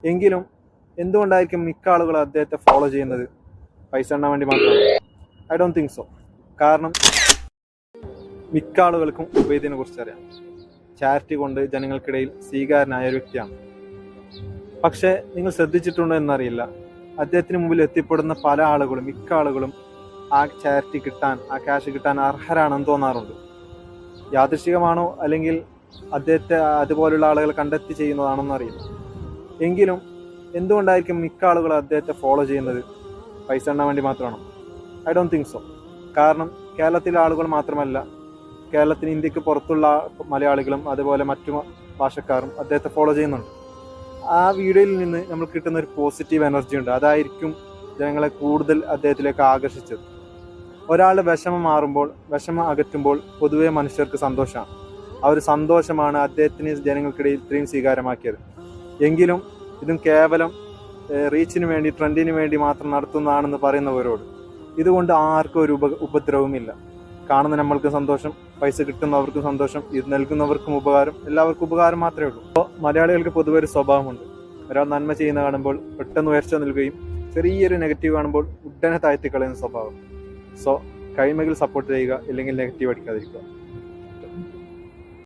എങ്കിലും എന്തുകൊണ്ടായിരിക്കും മിക്ക ആളുകളും അദ്ദേഹത്തെ ഫോളോ ചെയ്യുന്നത്? പൈസ എണ്ണാൻ വേണ്ടി മാത്രമാണ്? I don't think so. കാരണം മിക്ക ആളുകൾക്കും ഉബൈദിനെ കുറിച്ച് അറിയാം. ചാരിറ്റി കൊണ്ട് ജനങ്ങൾക്കിടയിൽ സ്വീകാര്യനായ ഒരു വ്യക്തിയാണ്. പക്ഷേ നിങ്ങൾ ശ്രദ്ധിച്ചിട്ടുണ്ടോ എന്നറിയില്ല, അദ്ദേഹത്തിന് മുമ്പിൽ എത്തിപ്പെടുന്ന പല ആളുകളും, മിക്ക ആളുകളും ആ ചാരിറ്റി കിട്ടാൻ, ആ ക്യാഷ് കിട്ടാൻ അർഹരാണെന്ന് തോന്നാറുണ്ട്. യാദൃശികമാണോ അല്ലെങ്കിൽ അദ്ദേഹത്തെ അതുപോലുള്ള ആളുകൾ കണ്ടെത്തി ചെയ്യുന്നതാണെന്ന് അറിയില്ല. എങ്കിലും എന്തുകൊണ്ടായിരിക്കും മിക്ക ആളുകളും അദ്ദേഹത്തെ ഫോളോ ചെയ്യുന്നത്? പൈസ എണ്ണാൻ വേണ്ടി മാത്രമാണോ? I don't think so. കാരണം കേരളത്തിലെ ആളുകൾ മാത്രമല്ല, കേരളത്തിന് ഇന്ത്യക്ക് പുറത്തുള്ള മലയാളികളും അതുപോലെ മറ്റു ഭാഷക്കാരും അദ്ദേഹത്തെ ഫോളോ ചെയ്യുന്നുണ്ട്. ആ വീഡിയോയിൽ നിന്ന് നമ്മൾ കിട്ടുന്ന ഒരു പോസിറ്റീവ് എനർജി ഉണ്ട്. അതായിരിക്കും ജനങ്ങളെ കൂടുതൽ അദ്ദേഹത്തിലേക്ക് ആകർഷിച്ചത്. ഒരാളുടെ വിഷമം മാറുമ്പോൾ, വിഷമം അകറ്റുമ്പോൾ പൊതുവെ മനുഷ്യർക്ക് സന്തോഷമാണ്. ആ ഒരു സന്തോഷമാണ് അദ്ദേഹത്തിന് ജനങ്ങൾക്കിടയിൽ ഇത്രയും സ്വീകാര്യമാക്കിയത്. എങ്കിലും ഇതും കേവലം റീച്ചിന് വേണ്ടി, ട്രെൻഡിന് വേണ്ടി മാത്രം നടത്തുന്നതാണെന്ന് പറയുന്നവരോട് ഇതുകൊണ്ട് ആർക്കും ഒരു ഉപദ്രവമില്ല. കാണുന്ന നമ്മൾക്ക് സന്തോഷം, പൈസ കിട്ടുന്നവർക്കും സന്തോഷം, ഇത് നൽകുന്നവർക്കും ഉപകാരം, എല്ലാവർക്കും ഉപകാരം മാത്രമേ ഉള്ളൂ. അപ്പോൾ മലയാളികൾക്ക് പൊതുവെ ഒരു സ്വഭാവമുണ്ട്. ഒരാൾ നന്മ ചെയ്യുന്ന കാണുമ്പോൾ പെട്ടെന്ന് ഉയർച്ച നൽകുകയും ചെറിയൊരു നെഗറ്റീവ് കാണുമ്പോൾ ഉടനെ താഴ്ത്തി കളയുന്ന സ്വഭാവം. സോ കഴിയുമെങ്കിൽ സപ്പോർട്ട് ചെയ്യുക, ഇല്ലെങ്കിൽ നെഗറ്റീവ് അടിക്കാതിരിക്കുക.